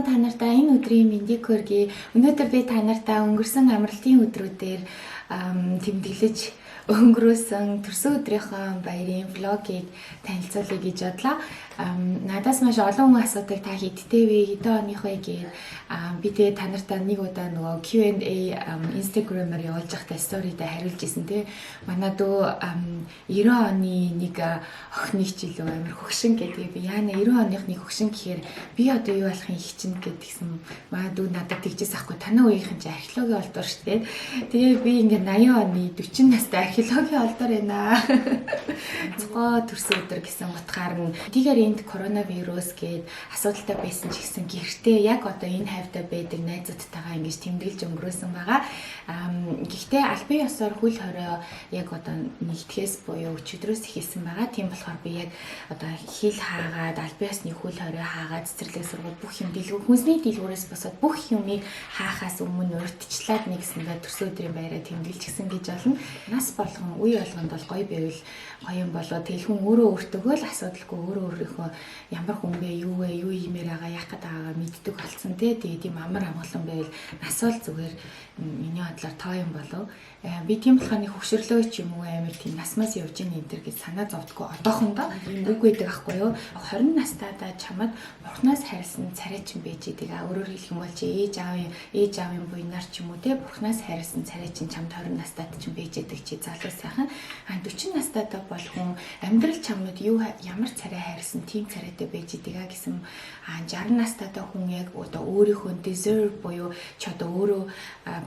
та нартай энэ өдрийн мэндийг хүргэе. Өнөөдөр би та нартай өнгөрсөн амралтын өдрүүдээр тэмдэглэж өнгөрөөсөн төрсөн өдрийнхөө баярын влогийг танилцуулъя гэж бодлоо. Надаас маш олон хүн асуудаг та хэдтэй вэ? Хэдэн оных вэ гэхээр би тэгээ та нартай нэг удаа нөгөө Q&A Instagram-аар явуулж байхдаа сторидээ хариулж ирсэн тий. Манай дүү 90 оны нэг охины хичээл амар хөгшин гэдэг. Би яана 90 оных нэг хөгшин гэхээр би одоо юу болохын их чинь гэдгийгсэн. Манай дүү надад тэгжээс ахгүй танай үеийнхэн чи археологийн олдоор шүү дээ. Тэгээ би ингээ 80 оны 40 настай археологийн олдоор байна. Цогоо төрсөн өдөр гэсэн утгаар нь тийгээр энд коронавирус гээд асуудалтай байсан ч гэсэн гэртээ яг одоо энэ хавьтай байдаг найзуудтайгаа ингэж тэмдэглэж өнгөрөөсөн байгаа. Гэхдээ албан ёсоор хөл хорой яг одоо нэгтгэхээс буюу өчигдрөөс эхэлсэн байгаа. Тийм болохоор би яг одоо хил хаагаад албан ёсны хөл хорой хаагаад цэцэрлэг сургууль бүх юм дэлгүүр хүнсний дэлгүүрээс босоод бүх юмыг хаахаас өмнө урьдчилаад нэгсэндээ төрсөн өдрийн баяраа тэмдэглэж гисэн гэж болно. Нас болгон үе болгонд бол гоё байвал гоё юм болоо тэгэл хүн өөрөө өөртөөгөө л асуудалгүй өөрөө өөрийнхөө ямар хүн бэ юу вэ юу иймэр байгаа яах гээд байгаагаа мэддэг болсон тий. Тэгээд ийм амар амгалан байвал нас бол зүгээр миний бодлоор тоо юм болов. Би тийм болохоор нэг хөшөрлөө ч юм уу амар тийм насмаас явж ийн энэ төр гэж санаа зовдгоо одоохондоо ийм үг байдаг байхгүй юу. 20 настайдаа чамд бурхнаас харилсан царайчин байж идэг. Өөрөөр хэлэх юм бол чи ээж аавын буйнаар ч юм уу тий бурхнаас харилсан царайчин чамд 20 настайд ч байж идэг чи залуу сайхан. 40 настайдаа бол хүн амьдрал чамд юу ямар царай харилсан тийм царайтай байж идэг гэсэн 60 настайдаа хүн яг одоо өөрийнхөө deserve буюу ч одоо өөрөө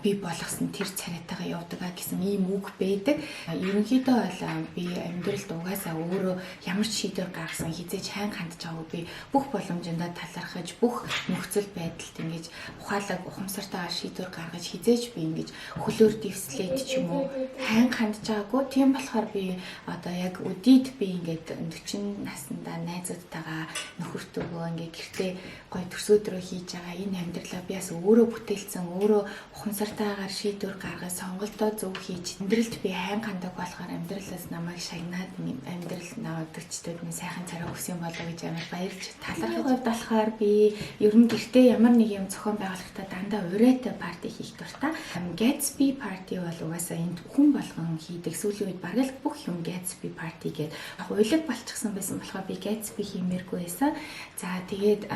би болгосон тэр царайтайгаа явдаг гэсэн ийм үг байдаг. Ерөнхийдөө бол би амьдралд угаасаа өөрөө ямар ч шийдвэр гаргасан хизээж хайн хандж байгаагүй би бүх боломжиндаа талархаж бүх нөхцөл байдалд ингэж ухаалаг ухамсартайгаар шийдвэр гаргаж хизээж би ингэж хөлөөр дэвслээд ч юм уу хайн хандж байгаагүй. Тийм болохоор би одоо яг өдийд би ингээд 40 наснда найзуудтайгаа нөхөртөөгөө ингээд гэртээ гоё төрсөдрөө хийж байгаа энэ амьдралаа би бас өөрөө бүтээлсэн өөрөө ухамсартайгаар шийдвэр гаргаж сонголтоо зөв хийж амьдралд би хайн хандаг болохоор амьдралаас намайг шагнаад амьдрал наваагчдад минь сайхан царай өгсөн болоо гэж амар баярлж талархах хувьд болохоор би ер нь гэртээ ямар нэг юм зохион байгуулахдаа дандаа урайтай парти хийх дуртай. Gatsby party бол угаасаа энд хүн болгон хийдэг сүүлийн үед бараг л бүх юм Gatsby party гэдэг уйлаг болчихсон байсан болохоор би Gatsby хиймээргүй байсан. За тэгээд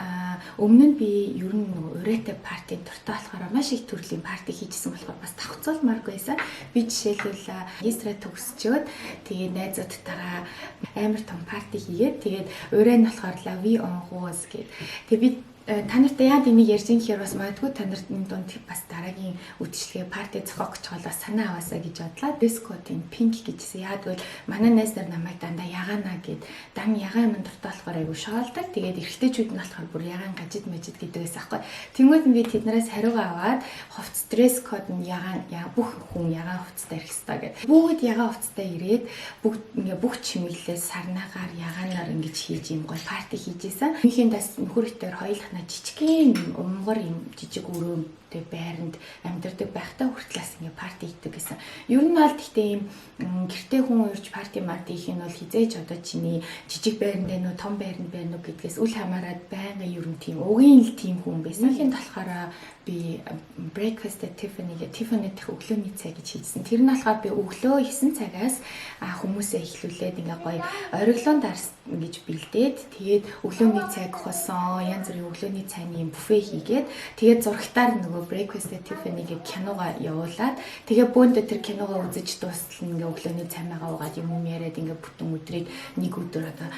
өмнө нь би ер нь урайтай парти дуртай болохоор маш их төрлийн парти хийжсэн болохоор бас давхцуулмааргүй байсан. Би жишээлбэл магистраа төгсчөөд тэгээд найзуудтайгаа амар том парти хийгээд тэгээд урай нь болохоор La Vie en Rose гэдэг. Тэгээд би та нартай яад энийг ярьж инхээр бас магадгүй та нарт энэ дунд бас дараагийн үтчлэгээ парти зохиогч болоо санаа аваасаа гэж бодлаа. Дрескодын пинк гэжсэн. Яад бол манай найз нар намайг дандаа ягаана гэд дан ягаан юм дуртай болохоор айгу шоолдог. Тэгээд эрэгтэйчүүд нь болохоор бүр ягаан гажид мэжид гэдэгээс аахгүй. Тэнгүүд би тэднээс хариугаа аваад хувцас дрескод нь ягаан бүх хүн ягаан хувцастай ирэх хэрэгтэй гэд. Бүгд ягаан хувцастай ирээд бүх чимэглэлээс сарнаагаар ягаанаар ингэж хийж юм гоё парти хийжсэн. Минийхэн дэс нөхөртөө хоёулах жижигхэн умгар юм жижиг өрөөмтэй байранд амьдардаг байхдаа хүртлээс ингээ парти хийдэг гэсэн. Ер нь бол гэхдээ ийм гэртээ хүн урьж парти хийх нь бол хизээж одоо чиний жижиг байранд байна уу том байранд байна уу гэдгээс үл хамааран байнга ер нь тийм угийн л тийм хүн байсан. Минийхэн болохоор би breakfast at Tiffany-тэй өглөөний цай гэж хийсэн. Тэр нь болохоор би өглөө 9 цагаас хүмүүсээ эхлүүлээд ингээ гоё ориглон дарс гэж бэлдээд тэгээд өглөөний цайг хосон янз бүрийн өглөөний цайны буфе хийгээд тэгээд зурагтаар нөгөө breakfast at Tiffany гэх киногоо явуулаад тэгээд бөөндө тэр киногоо үзэж дуустал ингээ өглөөний цаймаагаа уугаад юм яриад ингээ бүтэн өдрийг нэг өдөр одоо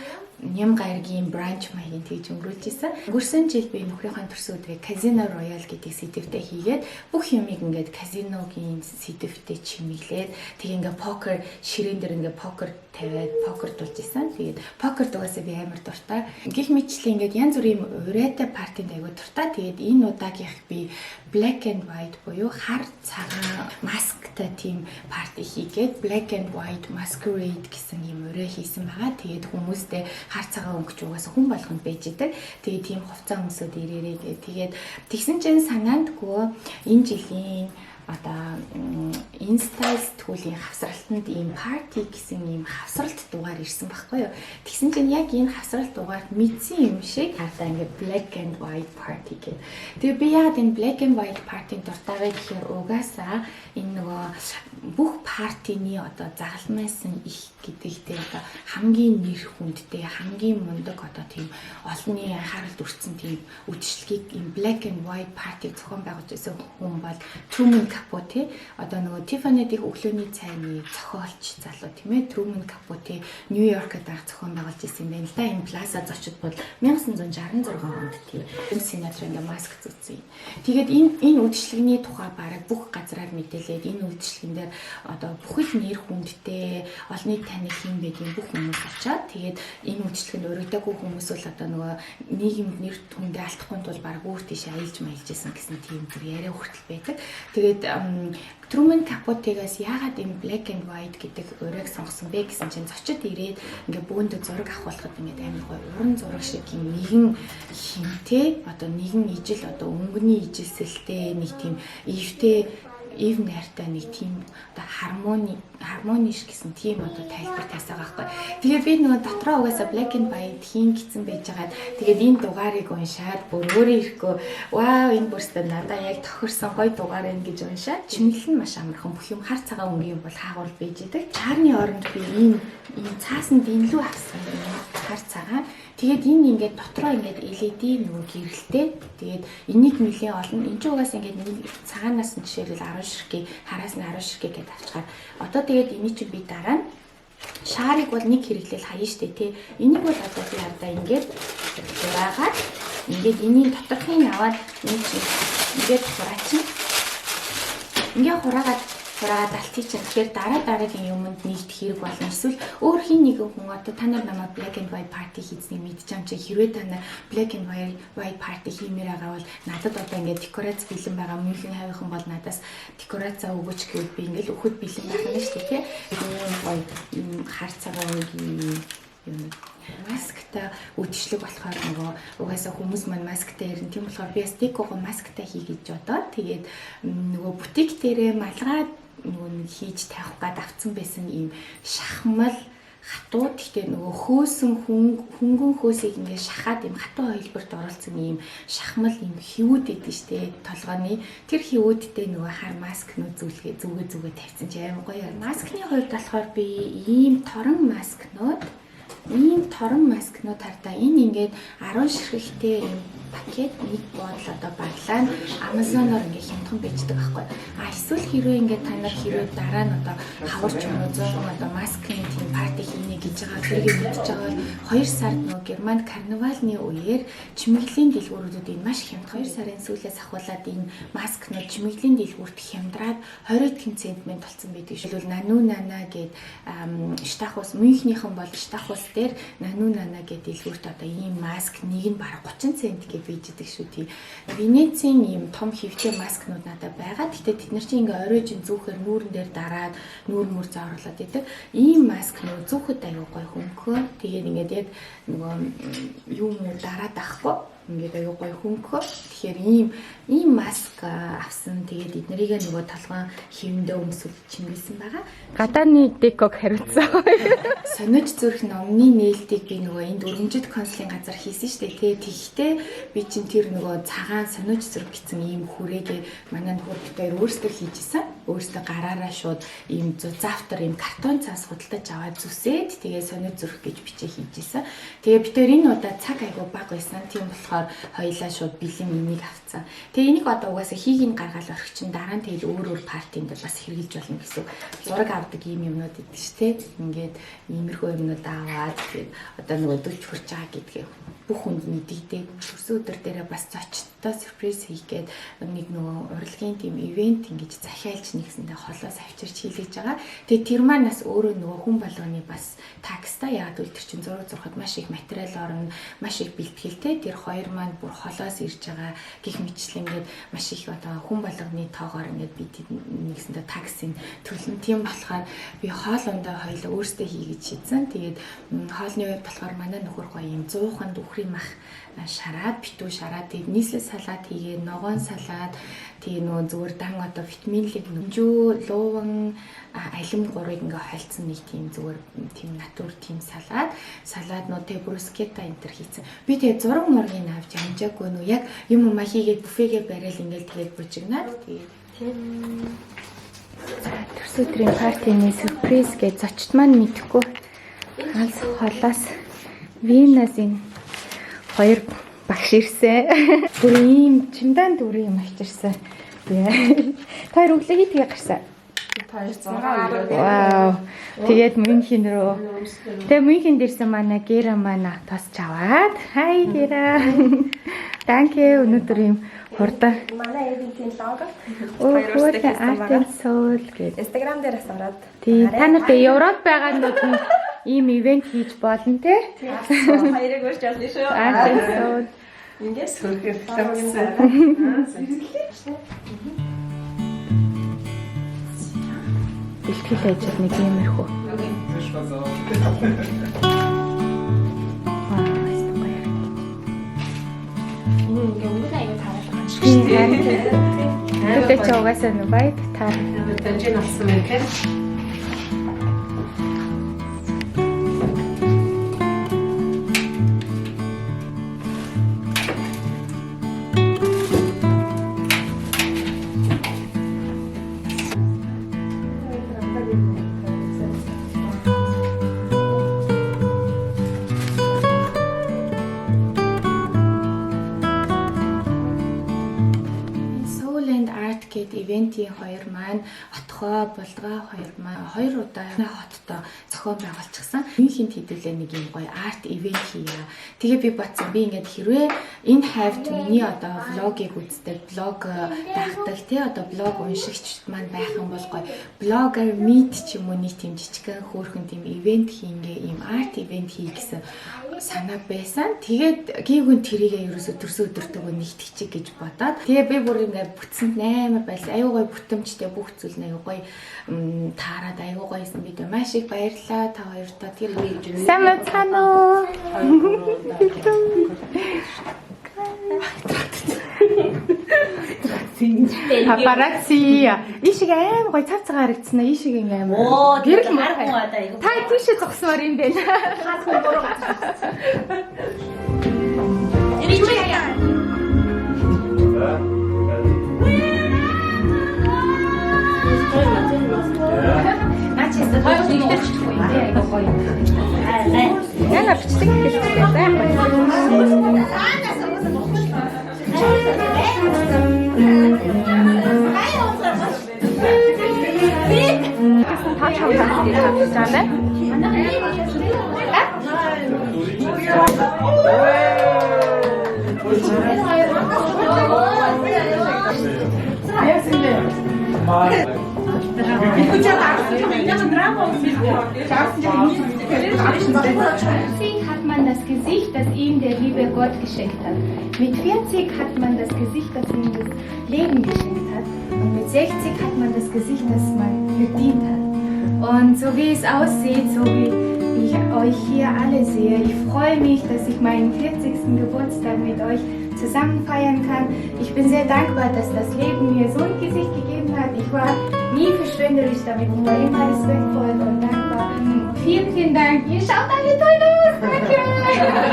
ням гаргийн бранч маягийн тэгж өнгөрүүлж исэн. Өнгөрсөн жил би нөхрийнхөө төрсөн өдрийг Casino Royale гэдэг сэдвтэй хийгээд бүх юмыг ингээд казиногийн сэдвтэй чимэглээд тэг ингээ покер ширээн дээр ингээ покер тавиад покер дуулж исэн. Тэгээд покер дугаасаа би амар дуртай. Гэх мэтчлэн ингээд янз бүрийн урайтай партинд аягүй дуртай. Тэгээд энэ удаагийнх би black and white буюу хар цагаан масктай тийм парти хийгээд black and white masquerade гэсэн юм урай хийсэн байгаа. Тэгээд хүмүүстэй хар цагаан өнгөч угаасаа хүн болгонд байж идэг. Тэгээд тийм хувцас өмсөд ирээрээ тэгээд тэгсэн чинь санаандгүй энэ жилийн одоо инста сэтгүүлийн хавсралтанд ийм party гэсэн ийм хавсралт дугаар ирсэн байхгүй юу. Тэгсэн чинь яг энэ хавсралт дугаард мэдсэн юм шиг хардаа ингээд black and white party гэдэг. Тэгээ би яагаад энэ black and white party-д дуртай вэ гэхээр угаасаа энэ нөгөө бүх партины одоо загалмайсан их гэдэгтэй одоо хамгийн нэр хүндтэй хамгийн мундаг одоо тийм олонний анхааралд өртсөн тийм үдшилгийг энэ black and white party зохион байгуулж байсан хүн бол Truman Capote одоо нөгөө Tiffany-ийн өглөөний цайны зохиолч залуу тийм ээ. Truman Capote Нью-Йоркд анх зохион байгуулж байсан юм байна л да. Энэ Plaza зочид бол 1966 онд тийм сенатор ингээ маск зүүцсэн. Тэгээд энэ үдшилгэний тухай бараг бүх газраар мэдээлээд энэ үдшилгэн дээр одоо бүхэл нэр хүндтэй олонний таних юм байдгийн бүх хүмүүс очиад тэгээд энэ үдшилгэнд өргөдөөгүй хүмүүс бол одоо нөгөө нийгэмд нэр хүндээ алдахгүй тул бараг өөр тийш аялж маялжсэн гэсэн тийм бүр яриа хүртэл байдаг. Тэгээд Truman Capote-гаас яагаад энэ black and white гэдэг өрөөг сонгосон бэ гэсэн чинь зочид ирээд ингээ бөөндө зураг авахлахад ингээ амар гоё уран зураг шиг юм нэгэн хинтэй одоо нэгэн ижил одоо өнгөний ижилсэлтэй нэг тийм ив найртай нэг тийм одоо хармониш гэсэн тийм одоо тайлбар тавьсан байхгүй. Тэгээд би нөгөө дотроо угаасаа black and white хийн гэсэн байж байгаад тэгээд энэ дугаарыг уншаад бүр өөрөө ирэхгүй вау энэ бүрстэ надаа яг тохирсон гоё дугаар байна гэж уншаад чимэглэл нь маш амархан бүх юм хар цагаан өнгийн бол хаагур байж идэг. Чарны оронд би энэ цаасанд илүү авсан хар цагаан. Тэгээд энэ ингээд дотроо ингээд LED нөгөө гэрэлтэй. Тэгээд энийг нэлээд олон. Энд чинь угаасаа ингээд нэг цагаанаас нь жишээлбэл 10 ширхэг, хараас нь 10 ширхэг гэдээ авчгаад. Одоо тэгээд энийг чи би дараа нь шаарыг бол нэг хэрэглээл хаяа штэ тий. Энийг бол одоо би ардаа ингээд хураагаад ингээд энэний доторхын аваад нэг чи ингээд хураачин. Ингээд хураагаад алтчих чинь тэгэхээр дараагийн юмд нийт хэрэг болно. Эсвэл өөр хин нэгэн хүн одоо та нар намайг black and white party хийзнийг мэдчихэм чи хэрвээ та нар black and white party хиймээр байгаа бол надад одоо ингээд декорац бэлэн байгаа мөнхийн хавийнхан бол надаас декорац өгөөч гэвэл би ингээд өгөхөд бэлэн байх нь шүү дээ тий. Энэ гоё хар цагаан үеийн юм масктай үдшилэг болохоор нөгөө угаасаа хүмүүс маань масктай ярина. Тийм болохоор би стикого масктай хий гэж бодоод тэгээд нөгөө бутик дээрээ малгай нөгөө хийж тавих гад авцсан байсан ийм шахмал хатууд гэхдээ нөгөө хөөсөн хөнгөн хөөсийг ингээ шахаад ийм хатуу хэлбэрт оруулсан ийм шахмал ийм хивүүд идэв штэ толгойн тэр хивүүдтэй нөгөө хар маскнууд зүгээ тавьсан чи аим гоё. Маскны хувьд болохоор би ийм торон маскнууд хардаа энэ ингээд 10 ширхэгтэй юм пакет нэг бодол одоо баглаа Amazon-оор ингээд хямдхан бичдэг байхгүй. Эсвэл хэрвээ ингээд та нар дараа нь одоо хаварч юм уу 100 одоо маскны тийм парти хийнэ гэж байгаа тэрийг мэдчихэж байгаа 2 сард нөгөө Германд карнавалны үеэр чимэглэлийн дэлгүүрүүдэд маш хямд 2 сарын сүүлээс ахуулаад энэ маскнууд чимэглэлийн дэлгүүрт хямдраад 20 центмен толцсон байдаг. Жишээлбэл Нана гээд Штахус Мюнхнийхэн бол Штахус дээр Нана гээд дэлгүүрт одоо ийм маск нэг нь бараг 30 цент гэж бийждэг шүү тий. Венецийн ийм том хөвтэй маскнууд надад байгаа. Гэхдээ тэд нар чинь ингээ оройжин зүүхээр нүүрэн дээр дараад нүүр мөр зоорлоод идэг. Ийм маскнууд зүүхэд аюу гой хөнгөө. Тэгээд ингээд яг нөгөө юм дараад ахгүй. Ингээд аюу гой хөнгөө. Тэгэхээр ийм маск авсан. Тэгээд эднэрийг нөгөө толгойн хивэндээ өмсөв чимгэлсэн байгаа. Гадааны деког хариуцсан. Сониж зүрх номны нээлтийг би нөгөө энд өргөмжид консулын газар хийсэн шүү дээ. Тэгэхдээ би чинь тэр нөгөө цагаан сониж зүрх гэсэн ийм хүрээгээ манай нөхөр өөрсдөө хийжсэн. Өөрсдөө гараараа шууд ийм завтар ийм картон цаас худалдаж аваад зүсээд тэгээ сониж зүрх гэж бичээ хийжсэн. Тэгээ бид тэр энэ удаа цаг айгу бага байсан. Тийм болохоор хоёлаа шууд бэлэн энийг авцсан. Тэгээ энийг одоо угаасаа хийгийн гаргаал орчих чинь дараа нь тэгэл өөр партинд бас хэрэгжилж болно гэсэн. Зураг авдаг ийм юмнууд идэв шүү дээ. Ингээд иймэрхүү юмнууд аваад тэгээд одоо нөгөө 40 хүрч байгаа гэдгээ бүх хүнд мэдэгдээ. Төрсөн өдөр дээрээ бас зочдтой сюрприз хийгээд нэг нөгөө урлагийн тийм ивент ингэж захиалж нэгсэндээ холоос авчирч хийлгэж байгаа. Тэгээд тэр маань бас өөрөө нөгөө хүн болгоны бас такстай яагаад үл тэр чинь зураг зурхад маш их материал орно, маш их бэлтгэлтэй. Тэр хоёр маань бүр холоос ирж байгаа гих мэтлэн ингээд маш их одоо хүн болгоны тоогоор ингээд бид нэгсэндээ таксийн төлн. Тийм болохоор би хоолундаа хоёул өөрсдөө хийгээд шийдсэн. Тэгээд хоолны үед болохоор манай нөхөр гоё юм 100-анд бүхрийн мах шараад битүү шараад тэгээд нийслэл салаад хийгээд ногоон салаад тэгээ нөгөө зүгээр дан одоо витаминлэг нөмжөө лууван алим гурыг ингээ хойлцсон нэг тийм зүгээр тийм натур тийм салаад нөө тэг брускетта энтер хийсэн. Би тэгээ зураг мургийг авч амжаагүй нөө яг юм хийгээд буфегээ барайл ингээл тэгээд бужигнаад тэгээд төрс өдрийн партины сюрприз гэж зочд маань мэдэхгүй алс холоос Винасын хоёр багш ирсэн. Бүр ийм чимдан дүрийн юм авчирсан. Тэр өглөө хийдгээ гарсан. Вау. Тэгээд Мюнхен рүү. Тэгээд Мюнхенд ирсэн манай Гера манай тосч аваад. Хай Гера. Данке өнөөдөр ийм хурдан. Манай эвентийн лого. Өөр артын соул гэдэг. Instagram дээрээс ороод. Тийм. Та нарт Европ байгаанууд нь ийм ивент хийж болно те. Хоёрыг урьж олно шүү. Артын соул. Ингээс хөргөөр тавьсан. Бэлтгэл ажил нэг иймэрхүү. Тэгэ ч угаасаа нэг байд таа. Тэнцэн авсан юм хэрэг. Ивентийн хоёр маань отгоо булгаа хоёр маань хоёр удаа хоттой зохион байгуулчихсан. Мюнхенд хэдүүлээ нэг юм гоё арт ивент хийя. Тэгээ би бодсон би ингээд хэрвээ энэ хавьд миний одоо влогийг үздэг блог даахдаг тий одоо блог уншигчд маань байх юм бол гоё блогер meet ч юм уу нэг тийм жижигхэн хөөрхөн тийм ивент хийнгээ ийм арт ивент хий гэсэн санаа байсан. Тэгээд гівгүн тэрийгээ ерөөсө төрсөн өдөртөгөө нэгтгэчих гэж бодоод тэгээ би бүр ингээд бүтсэнд амар байлаа. Аюу гой бүтэмжтэй бүх зүйл нь аюу гой таарад аюу гойсэн бид маш их баярлалаа та хоёртаа тэр сайн байна уу? Папарацци ишиг аим гой цав цагаар харагдсан аа ишиг ингээм гэрэл мархан одоо айгу та тийшээ зогсмоор юм байна хаасан буруу Начистай хоёр ихтэй чихгүй юм дээ айгу гоё яна бичдэг хэлтэй байхгүй Таач хамгаалж байна. Hat man das Gesicht, das ihm der liebe Gott geschenkt hat. Mit 40 hat man das Gesicht, das ihm das Leben geschenkt hat. Und mit 60 hat man das Gesicht, das man verdient hat. Und so wie es aussieht, so wie ich euch hier alle sehe, ich freue mich, dass ich meinen 40. Geburtstag mit euch zusammen feiern kann. Ich bin sehr dankbar, dass das Leben mir so ein Gesicht gegeben hat. Ich war nie verschwenderisch damit, ich war immer respektvoll und dankbar. Vielen, vielen Dank. Ihr schaut alle toll aus. Danke. Danke.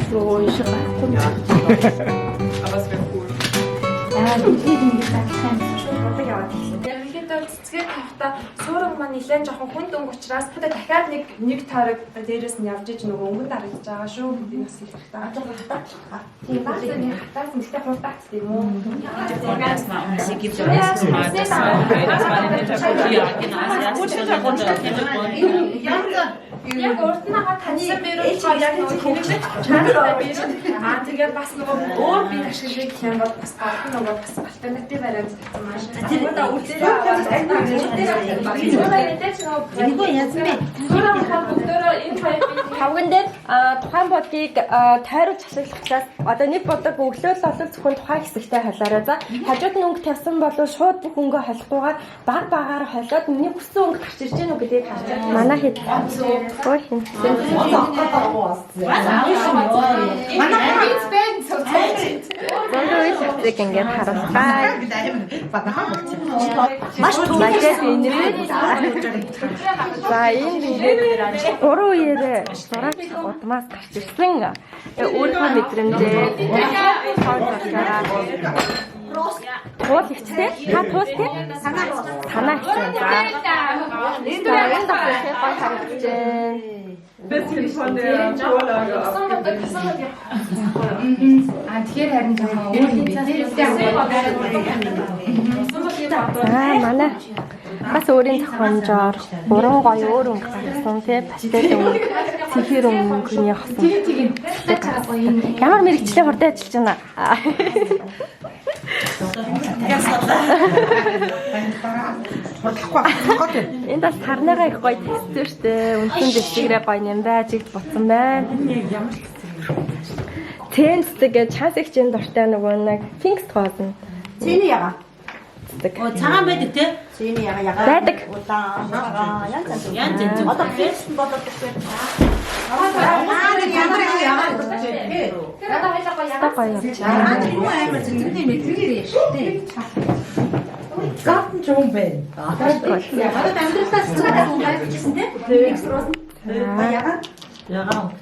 So, ich aber es wäre cool. Ja, die Leben gesagt, kein цэцгээр тавта суурга маань нэлээд жоохон хүнд өнгө учраас дахиад нэг тойрог дээрээс нь явж иж нөгөө өнгөнд харагдаж байгаа шүү. Би бас хэлэх таа. Тийм баасны хатаас нэгтэй хурдаац тийм үү? Sie gibt ja nächstes Mal das war im Hintergrund hier, genau. Яг урд нь байгаа таньсан мөрөнд яг хөвгөлөж чанартай биш. Тэгээд бас нөгөө өөр би ашиглаж гэх юм бол бас нөгөө бас альтернатив вариант гэсэн маш. Тэр одоо үлдээ Тавган дээр тухайн бодгийг тойруулж ашиглахлаас одоо нэг бодог өглөөл олол зөвхөн тухайн хэсэгтэй холоорой. За хажууд нь өнгө тавьсан бол шууд бүх өнгөө холихдуугаар баг багаар холиод миний хүссэн өнгө гарч ирж гэнэ үү гэдгийг харж байгаа. Манай хэд ой хин. Манай биз бэн Зөндөө их ингээд харуулгаа. Маш тулгаж инээд. За энэ гурван үеэрээ зураач удмаас гарч ирсэн. Өөрийнхөө мэдрэмжээ туул ихтэй. Та туул тий? Санаа ихтэй. За энэ дахиад гой харагдаж байна. Bisschen von der Vorlage ab. тэгэхээр харин жоохон өөр юм байна. Манай бас өөрийн зохиомжоор уран гоё өөр өнгө гаргасан тий пастел өнгө, цэхэр өнгөний хасан. Ямар мэрэгчлээ хурдан ажиллаж байна. Энд бас харнагаа их гоё тесттэй штэ. Үнсэн дэвшигрээ гоё юм байж игд буцсан байна. Тэнцдэг чанс их чинь дуртай нөгөө нэг Pink Thousand. Цэний яга. Оо цагаан байдаг те? Цэний яга. Байдаг. Удаан. Янз янз. Одоо фэшн бодож байна. Ямар яагаад гэдэг. Одоо хоёлоо Та гоё юм. Амар зэнгэрний мэдрэгэр штэ. Гатын ч юм байна. Одоо амьдралаас цааш хайчихсан тийм. Экстроос. Яагаад? Ягаан.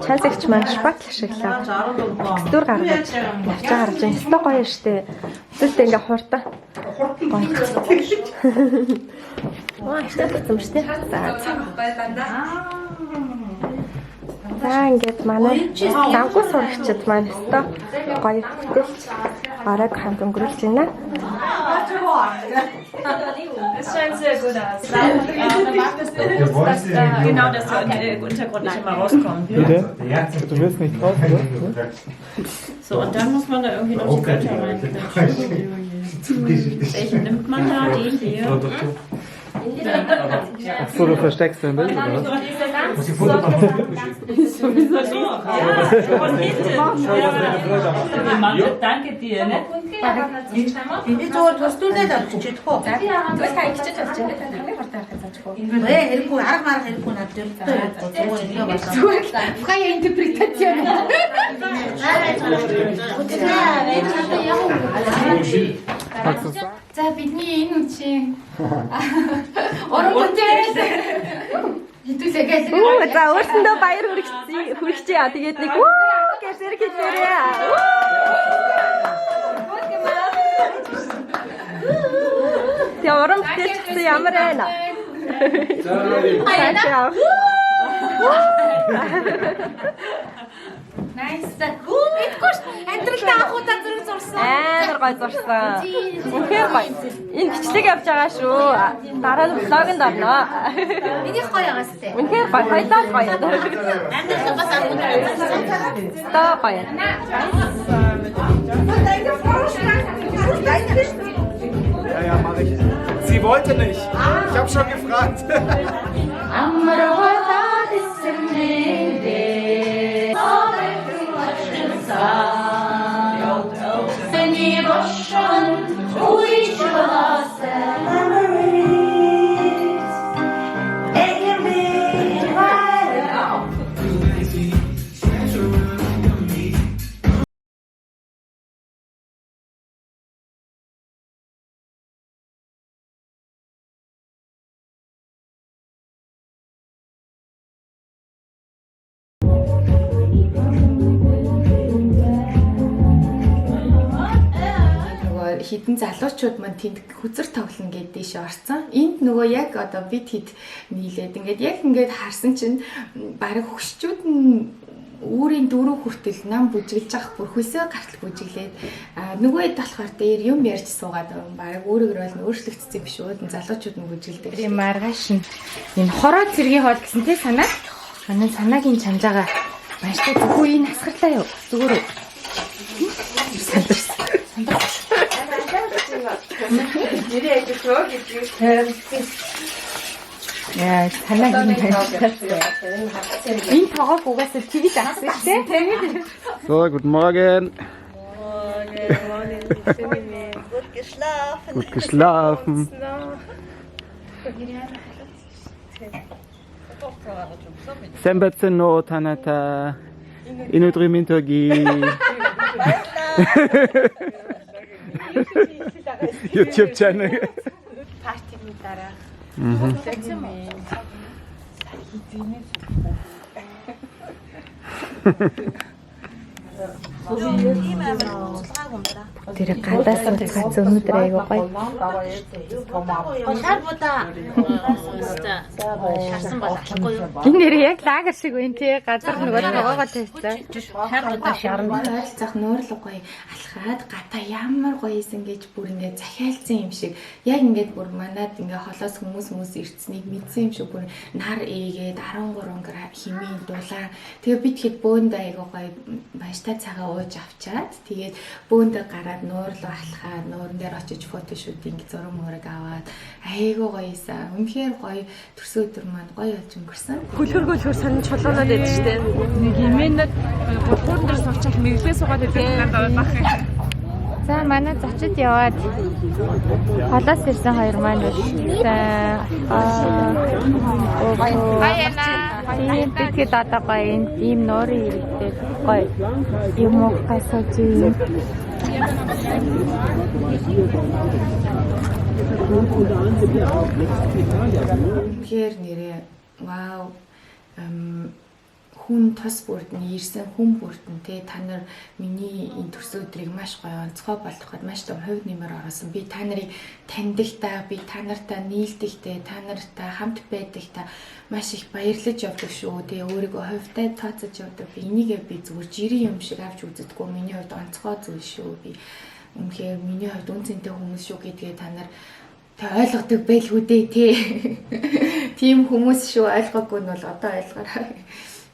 Чансагч маань шпатл ашиглаад текстур гаргаж явчаа гаргаж байна. Өстой гоё штэ. Өсөлтөө ингээ хурдан. Гоё. Ваа, ихтэй болсон штэ. За ингээд манай давгүй сурагчид маань өстой гоё бүтээлч арайг хамт өнгөрүүлж байна. Es scheint sehr gut aus. Erwartest du, dass genau das Untergrund nicht immer rauskommt? Bitte? Du willst nicht raus, oder? So, und dann muss man da irgendwie noch die Götter reinquetschen. Welchen nimmt man da? Die hier. Achso, du versteckst dein Bild, oder was? Sowieso doch. Ja, von hinten. Danke dir. Ne? Энд зөв тусдуулаад авчиж хоо. Тэгвэл та ихчиж болж байна. Та хамгийн хурдан харах гэж байна. Вэ хэрэггүй арга марга хэрэггүй надад зөв. Какая интерпретация? За бидний энэ үчи орогдсон. Хитүүлээ гээл. За өөрсөндөө баяр хүргэчихье. Тэгээд нэг гэж зэрэг хэлээрээ. Тэгээ уран бүтээлч ямар байна? Баярлалаа. Nice. Эдгүүш амьдралдаа анхудаа зэрэг зурсан. Амар гоё зурсан. Үнэхээр гоё. Энэ бичлэг явж байгаа шүү. Дараа нь влогонд орно. Энийг гоё байгаас тээ. Үнэхээр гоё. Хоёлаа гоё. Амьдралдаа бас анхудаа зурсан. Тоо гоё. Ja, mach ich. Sie wollte nicht. Ich habe schon gefragt. Хідэн залуучууд маань тэнд хүзэр тоглоно гэдэг дэше орсон. Энд нөгөө яг одоо бид хэд нийлээд ингээд яг ингээд харсан чинь баг хөгшчүүд нь Үүрийн дөрөв хүртэл нам бүжиглж авах бүр хөлсөө гартал бүжиглээд нөгөө хэд болохоор дээр юм ярьж суугаад баг өөрөөр бол өөрчлөгдсөн юм шүү. Залуучууд нь бүжиглдэг. Тийм маргааш энэ хороо цэргийн хоол гэсэн тий санаа. Манай санаагийн чанжаага мааштай зөвхөн энэ асгарлаа юу? Зүгээр үү? Яа, санаагийн чанжаа. Энэ тоогоо угаасаа тэгж авсан шүү дээ. So, guten Morgen. Gut geschlafen. Sembatsen Tanata. Inudri Mintogi. YouTube channel. Тэр гадаас гац өнөдөр айгуу гоё. Шарсан болохгүй юу? Энэ нэр яг лагер шиг үн тий газар нөгөө тоогоо тавьсан. Ойролцоох нуурлаг гоё алхаад гата ямар гоё исэн гэж бүр ингээд захиалцсан юм шиг. Яг ингээд бүр манад ингээ холоос хүмүүс ирцнийг мэдсэн юм шиг бүр нар ээгээд 13 г химийн дулаа. Тэгээ бид хэд бөөндөө айгуу гоё бааштай цагаа ууж авчаад тэгээд бөөндөө гараад нуурлуу алхаад нууран дээр очиж фотошутинг зураг мураг аваад айгуу гоё исэн. Үнэхээр гоё төрсөн өдөр маань гоё болж өнгөрсөн. Хөлхөр сонирч холооноод байдаг шүү дээ. Нэг хэмээнэд гурван дээр суучих мэглээ суугаад байдаг надад байх юм. За манай зочид яваад холоос ирсэн хоёр маань баяна. Тийм битгэд одоо гоё ийм нуурын иргэдэг гоё юм уу гайсаж юм. Тэгэхээр нэрээ вау хүн тос бүрдэн ирсэн хүн бүрдэн те та нар миний энэ төрсөн өдрийг маш гоё онцгой болгоход маш том хувь нэмэр оруулсан. Би та нарыг таньдагтаа, би та нартай нийлдэхтэй, та нартай хамт байдагтаа маш их баярлаж явдаг шүү. Тэгээ өөрийгөө хувьтай тооцож явдаг. Би энийгээ би зүгээр жирийн юм шиг авч үзэдэггүй. Миний хувьд онцгой зүйл шүү. Би үнэхээр миний хувьд үнцэнтэй хүмүүс шүү гэдгээ та нар ойлгодог байлгүй дээ те. Тийм хүмүүс шүү, ойлгоогүй нь бол одоо ойлгоорой.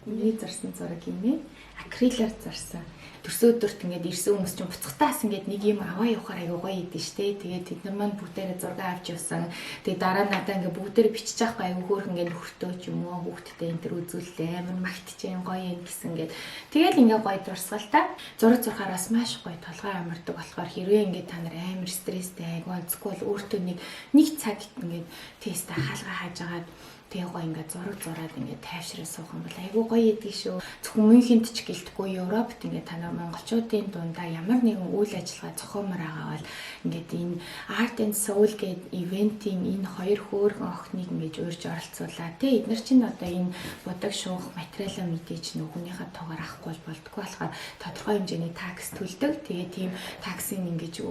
Миний зарсан зураг юм ээ. Акрилаар зарсан. Төрсөн өдөрт ингээд ирсэн хүмүүс чинь буцахтаас ингээд нэг юм аваа явахаар айгуу гоё идэв штэ. Тэгээд тэд нар маань бүгдээрээ зураг авч явсан. Тэгээд дараа нь надаа ингээд бүгдээрээ бичиж авах айгуу хөөрхөн ингээд нөхөртөөч юм уу хүүхдтэй энэ төр үзүүлээ. Амар магтчих юм гоё юм гэсэн ингээд. Тэгэл ингээд гоё дурсгалтай. Зураг зурхаараас маш гоё толгой амардаг болохоор хэрвээ ингээд та нар амар стресстэй айгуу онцгүй бол өөртөө нэг цаг ингээд тестэ хаалгаа хааж агаад тэгээ гоё ингээд зураад ингээд тайвшраа суух юм бол айгүй гоё идэг шүү. Зөвхөн Мюнхенд ч гэлтгүй Европт ингээд та нар монголчуудын дундаа ямар нэгэн үйл ажиллагаа зохиомор байгаа бол ингээд энэ Art and Soul гэдэг ивентийн энэ хоёр хөөрхөн охиныг ингээд урьж оролцуулаа. Тэ эдгээр чинь одоо энэ будаг шуух материалаа мэдээж нөгөөнийхөө тоогоор авахгүй болдгоо болохоор тодорхой хэмжээний такс төлдөг. Тэгээ тийм таксыг ингээд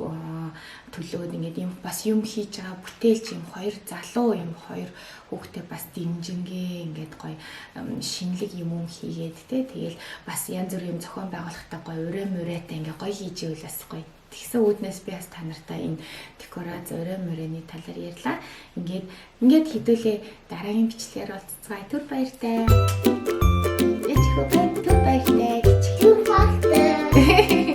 төлөөд ингээд юм бас юм хийж байгаа бүтээлч юм хоёр залуу юм хоёр хүүхдээ бас дэмжингээ ингээд гоё шинэлэг юм хийгээд тэгэл бас янз бүрийн зохион байгуулалтаа гоё урай мурайтай ингээд гоё хийж ивэл бас гоё. Тэгсэн үүднээс би бас та нартай энэ декорац урай мурайны талаар ярьлаа. Ингээд хэдүүлээ дараагийн бичлэгээр уулзцгаая. Түр баяртай. Яч хөө түр баяртай. Түр баяртай.